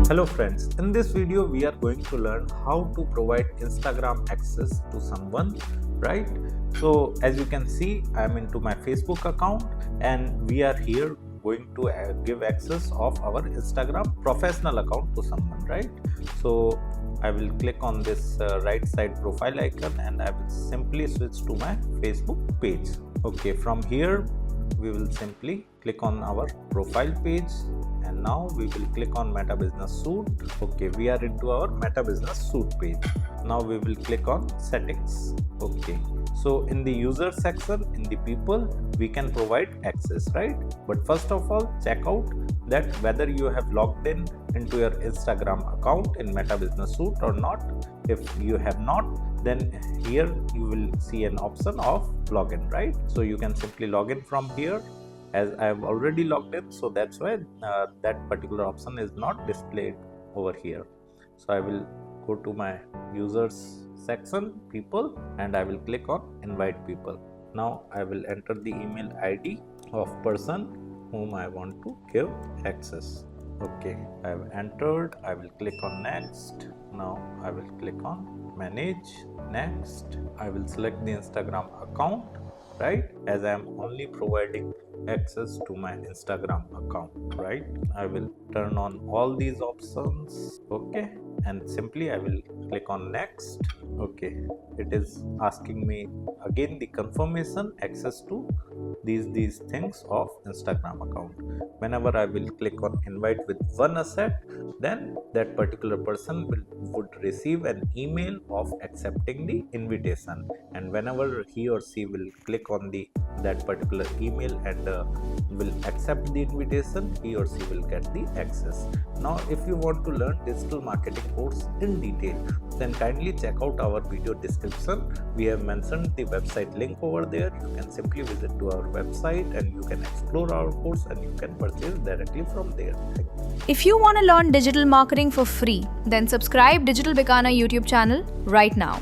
Hello friends, in this video we are going to learn how to provide Instagram access to someone, right? So as you can see, I am into my Facebook account and we are here going to give access of our Instagram professional account to someone, right? So I will click on this right side profile icon and I will simply switch to my Facebook page. Okay, from here we will simply click on our profile page and now we will click on Meta Business Suite. Okay, we are into our Meta Business Suite page. Now we will click on settings. Okay, so in the user section, in the people, we can provide access, right? But first of all, check out that whether you have logged in into your Instagram account in Meta Business Suite or not. If you have not, then here you will see an option of login, right? So you can simply log in from here. As I have already logged in, so that's why that particular option is not displayed over here. So I will go to my users section, people, and I will click on invite people. Now I will enter the email ID of person whom I want to give access. Okay, I have entered. I will click on next. Now I will click on manage. Next, I will select the Instagram account, right? As I am only providing access to my Instagram account, right? I will turn on all these options, okay, and simply I will click on next. Okay, it is asking me again the confirmation access to these things of Instagram account. Whenever I will click on invite with one asset, then that particular person would receive an email of accepting the invitation, and whenever he or she will click on that particular email and will accept the invitation, he or she will get the access. Now if you want to learn digital marketing course in detail, then kindly check out our video description. We have mentioned the website link over there. You can simply visit to our website and you can explore our course and you can purchase directly from there. If you want to learn digital marketing for free, then subscribe Digital Bikana YouTube channel right now.